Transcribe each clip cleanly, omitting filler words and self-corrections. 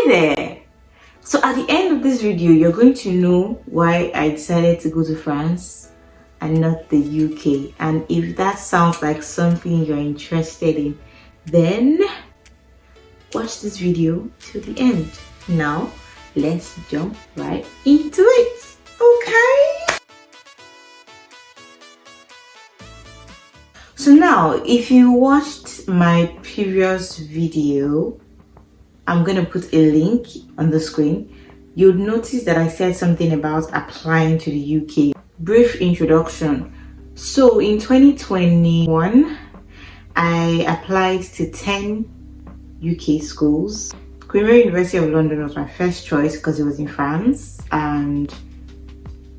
Hi there! So at the end of this video, you're going to know why I decided to go to France and not the UK. And if that sounds like something you're interested in, then watch this video till the end. Now, let's jump right into it, okay? So now, if you watched my previous video, I'm going to put a link on the screen. You'll notice that I said something about applying to the UK. Brief introduction. So in 2021, I applied to 10 UK schools. Queen Mary University of London was my first choice because it was in France and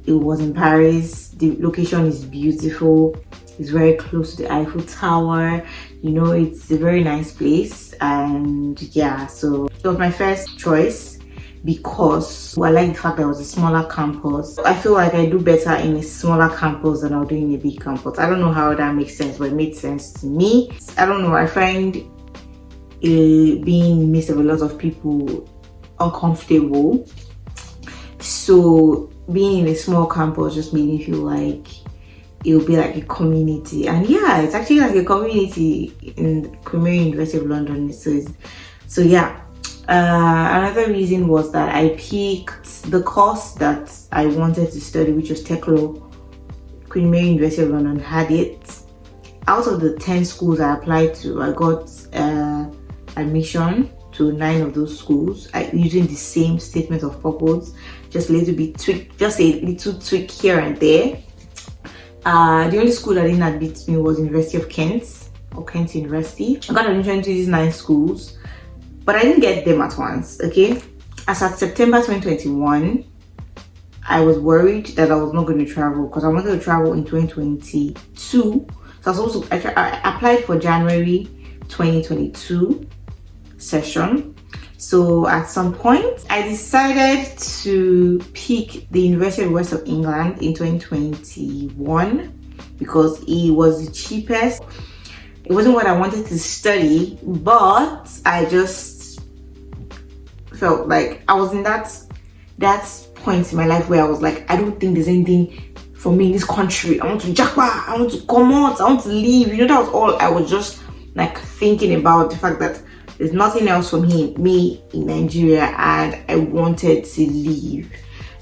it was in Paris. The location is beautiful. It's very close to the Eiffel Tower. You know, it's a very nice place. And yeah, so it was my first choice because I like the fact that it was a smaller campus. I feel like I do better in a smaller campus than I'll do in a big campus. I don't know how that makes sense, but it made sense to me. I don't know, I find being in the midst of a lot of people uncomfortable. So being in a small campus just made me feel like it'll be like a community. And yeah, it's actually like a community in Queen Mary University of London. So yeah, another reason was that I picked the course that I wanted to study, which was Tech Law. Queen Mary University of London had it. Out of the 10 schools I applied to, I got admission to 9 of those schools using the same statement of purpose, just a little bit tweak, just a little tweak here and there. The only school that didn't admit me was University of Kent, or Kent University. I got admission to these 9 schools, but I didn't get them at once, okay? As at September 2021, I was worried that I was not going to travel because I wanted to travel in 2022. So I applied for January 2022 session. So at some point, I decided to pick the University of West of England in 2021 because it was the cheapest. It wasn't what I wanted to study, but I just felt like I was in that point in my life where I was like, I don't think there's anything for me in this country. I want to japa, I want to come out, I want to leave. You know, that was all I was just like thinking about, the fact that there's nothing else for me in Nigeria and I wanted to leave.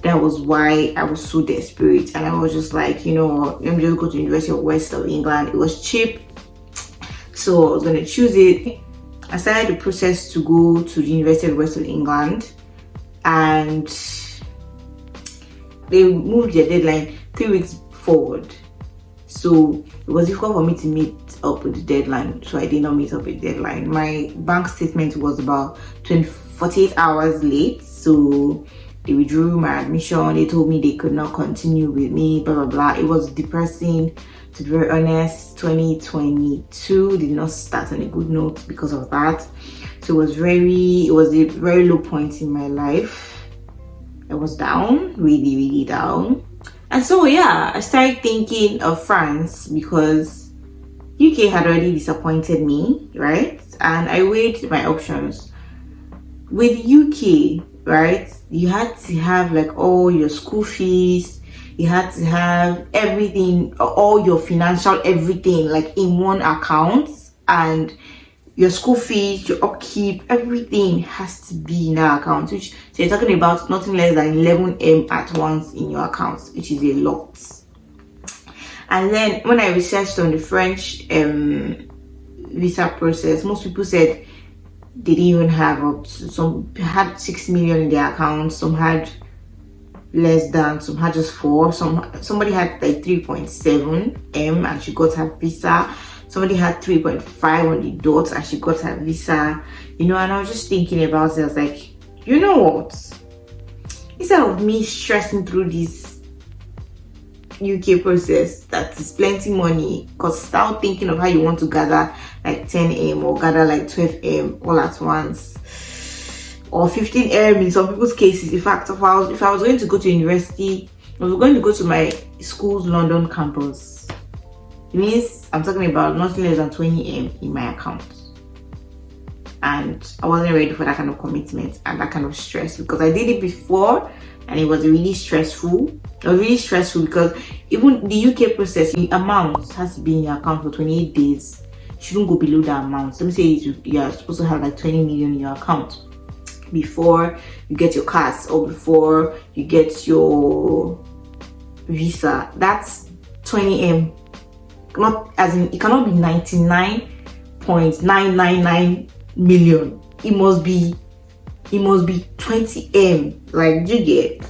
That was why I was so desperate, and I was just like, you know, let me just go to the University of West of England. It was cheap, so I was going to choose it. I started the process to go to the University of West of England, and they moved their deadline 3 weeks forward. So it was difficult for me to meet up with the deadline, so I did not meet up with the deadline. My bank statement was about 48 hours late, so they withdrew my admission. They told me they could not continue with me, blah blah blah. It was depressing, to be very honest. 2022 did not start on a good note because of that. So it was a very low point in my life. I was down, really down. And so yeah, I started thinking of France because UK had already disappointed me, right? And I weighed my options. With UK, right, you had to have like all your school fees, you had to have everything, all your financial everything like in one account, and your school fees, your upkeep, everything has to be in that account, which, so you're talking about nothing less than 11M at once in your account, which is a lot. And then when I researched on the French visa process, most people said they didn't even have up to, some had 6 million in their account, some had less than, some had just 4, somebody had like 3.7M and she got her visa. Somebody had 3.5 on the dot and she got her visa, you know. And I was just thinking about it. I was like, you know what? Instead of me stressing through this UK process that is plenty money, because start thinking of how you want to gather like 10M or gather like 12M all at once, or 15M in some people's cases. In fact, if I was going to go to university, I was going to go to my school's London campus, it means I'm talking about nothing less than 20M in my account. and I wasn't ready for that kind of commitment and that kind of stress, because I did it before and it was really stressful. It was really stressful because even the UK process, the amount has to be in your account for 28 days. You shouldn't go below that amount. Let me say you're supposed to have like 20 million in your account before you get your cards or before you get your visa. That's 20M. Not as in, it cannot be 99.999 million. It must be 20M. Like, you get?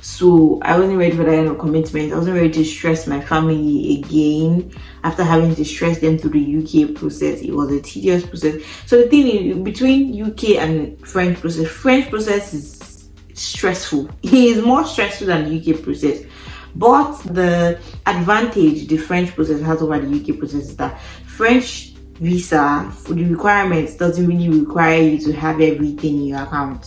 So I wasn't ready for that kind of commitment. I wasn't ready to stress my family again after having to stress them through the UK process. It was a tedious process. So the thing is, between UK and French process is stressful. It is more stressful than the UK process. But the advantage the French process has over the UK process is that French visa, for the requirements, doesn't really require you to have everything in your account.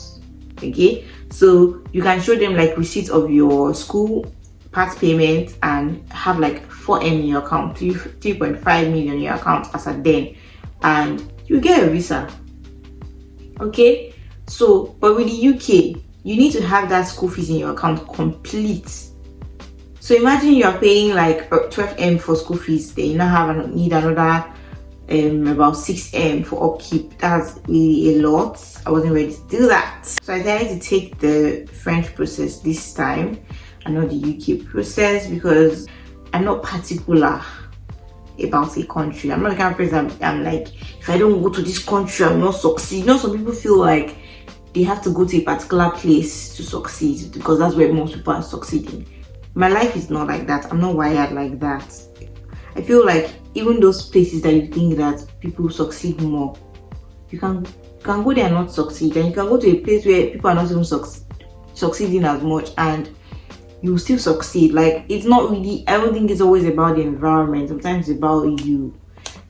Okay, so you can show them like receipts of your school part payment and have like 4M in your account, 3.5 million in your account as a then, and you get a visa. Okay, so but with the UK, you need to have that school fees in your account complete. So imagine you are paying like 12M for school fees, then you now need another about 6M for upkeep. That's really a lot. I wasn't ready to do that, so I decided to take the French process this time and not the UK process, because I'm not particular about a country. I'm not the kind of person I'm like, if I don't go to this country, I will not succeed. You know, some people feel like they have to go to a particular place to succeed because that's where most people are succeeding. My life is not like that. I'm not wired like that. I feel like even those places that you think that people succeed more, you can go there and not succeed, and you can go to a place where people are not even succeeding as much and you will still succeed. Like, it's not really, I don't think it's always about the environment. Sometimes it's about you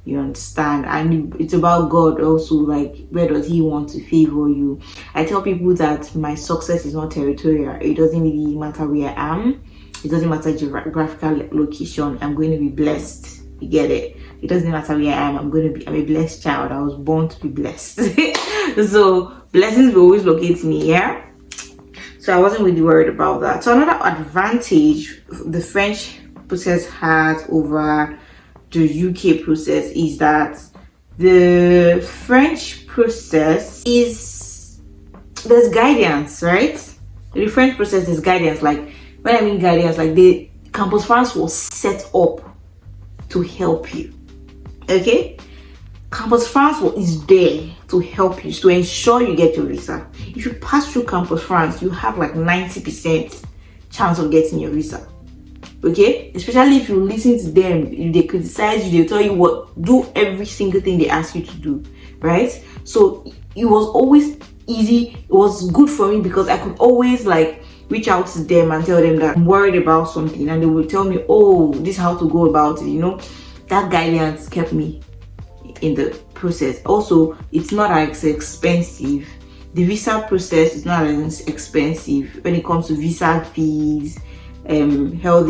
understand, and it's about God also. Like, where does he want to favor you? I tell people that my success is not territorial. It doesn't really matter where I am. It doesn't matter geographical location. I'm going to be blessed. You get it? It doesn't matter where I am. I'm a blessed child. I was born to be blessed. So blessings will always locate me. Yeah. So I wasn't really worried about that. So another advantage the French process has over the UK process is that the French process there's guidance, right? The French process is guidance. Like, when I mean guidance, like the Campus France was set up to help you. Okay? Campus France is there to help you, to ensure you get your visa. If you pass through Campus France, you have like 90% chance of getting your visa. Okay? Especially if you listen to them, if they criticize you, they tell you do every single thing they ask you to do. Right? So it was always easy. It was good for me because I could always like reach out to them and tell them that I'm worried about something, and they will tell me, oh, this is how to go about it. You know, that guidance kept me in the process. Also, it's not as expensive. The visa process is not as expensive when it comes to visa fees, health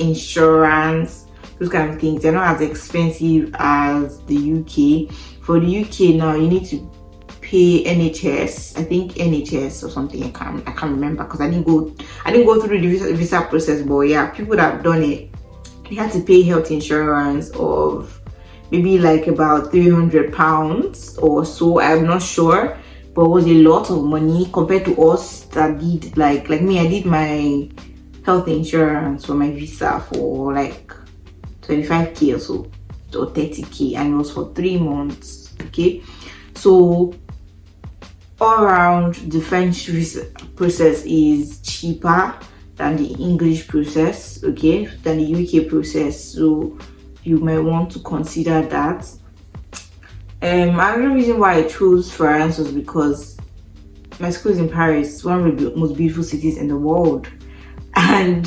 insurance, those kind of things. They're not as expensive as the UK. For the UK now, you need to pay NHS, I think NHS or something. I can't remember because I didn't go through the visa process. But yeah, people that have done it, they had to pay health insurance of maybe like about £300 or so. I'm not sure, but it was a lot of money compared to us that did like me. I did my health insurance for my visa for like 25k or so, or 30k, and it was for 3 months. Okay, so all around the French visa process is cheaper than the English process, okay, than the UK process. So you might want to consider that. Another reason why I chose France was because my school is in Paris, one of the most beautiful cities in the world, and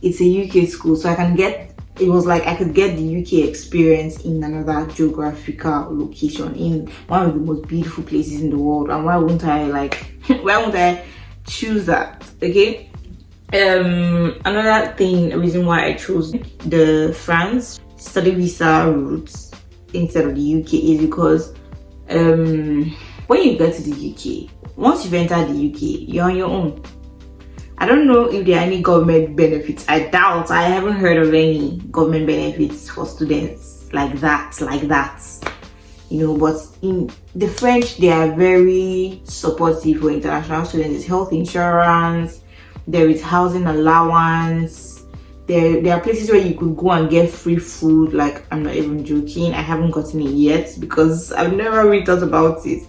it's a UK school, so I could get the UK experience in another geographical location, in one of the most beautiful places in the world. And why wouldn't I choose that? Okay. Another reason why I chose the France study visa routes instead of the UK is because when you get to the UK, once you've entered the UK, you're on your own. I don't know if there are any government benefits. I doubt. I haven't heard of any government benefits for students like that. You know, but in the French, they are very supportive for international students. There's health insurance, there is housing allowance, there are places where you could go and get free food. Like, I'm not even joking, I haven't gotten it yet because I've never really thought about it.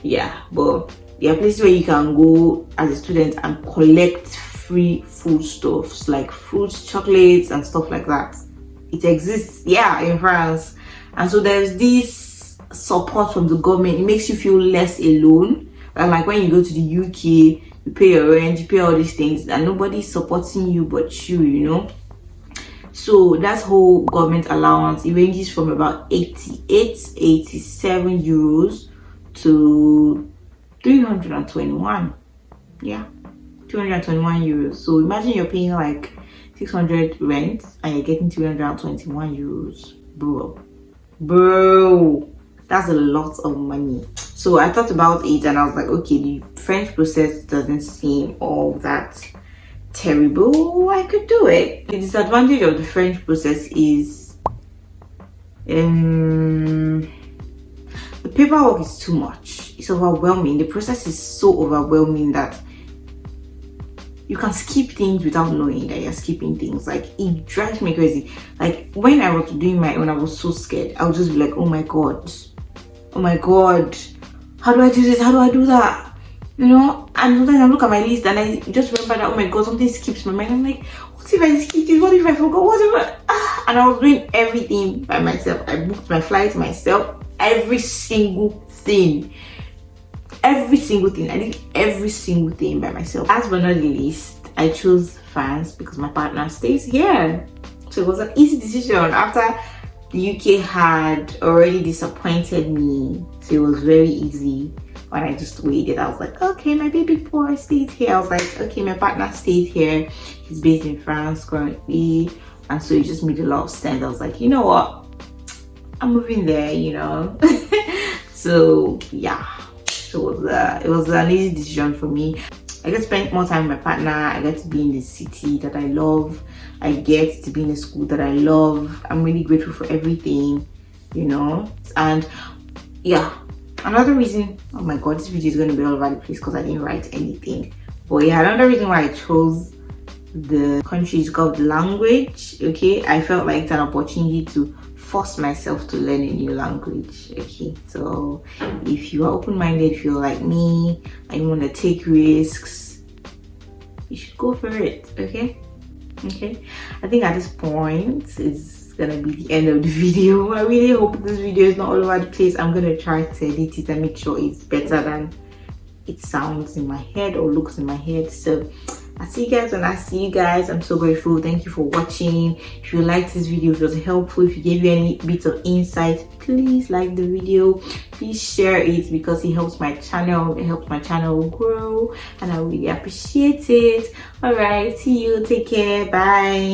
Yeah, but there are places where you can go as a student and collect free foodstuffs like fruits, chocolates, and stuff like that. It exists, yeah, in France. And so there's this support from the government. It makes you feel less alone. And like when you go to the UK, you pay your rent, you pay all these things, and nobody's supporting you but you, you know. So that whole government allowance, it ranges from about 87 euros to 321. Yeah, 221 euros. So imagine you're paying like 600 rent and you're getting 321 euros. Bro, that's a lot of money. So I thought about it and I was like, okay, the French process doesn't seem all that terrible. I could do it. The disadvantage of the French process is the paperwork is too much. It's overwhelming. The process is so overwhelming that you can skip things without knowing that you're skipping things. Like, it drives me crazy. Like, when I was doing my own, I was so scared. I would just be like, oh my god, how do I do this? How do I do that? You know? And sometimes I look at my list and I just remember that, oh my god, something skips my mind. I'm like, what if I skip this? What if I forgot? What if I... And I was doing everything by myself. I booked my flights myself. Every single thing. I did every single thing by myself. Last but not the least, I chose France because my partner stays here. So it was an easy decision after the UK had already disappointed me. So it was very easy when I just waited. I was like, okay, my baby boy stays here. I was like, okay, my partner stays here. He's based in France currently. And so it just made a lot of sense. I was like, you know what? I'm moving there, you know. So yeah. So it was an easy decision for me. I get to spend more time with my partner. I get to be in the city that I love. I get to be in a school that I love. I'm really grateful for everything, you know. And yeah, another reason, oh my god, this video is going to be all over the place because I didn't write anything. But yeah, another reason why I chose the country's Govt language, okay, I felt like it's an opportunity to force myself to learn a new language. Okay, so if you are open-minded, if you're like me and you want to take risks, you should go for it. Okay, I think at this point it's gonna be the end of the video. I really hope this video is not all over the place. I'm gonna try to edit it and make sure it's better than it sounds in my head or looks in my head. So I'll see you guys when I see you guys. I'm so grateful. Thank you for watching. If you liked this video, if it was helpful, if you gave you any bits of insight, please like the video. Please share it because it helps my channel. It helps my channel grow and I really appreciate it. All right, see you. Take care. Bye.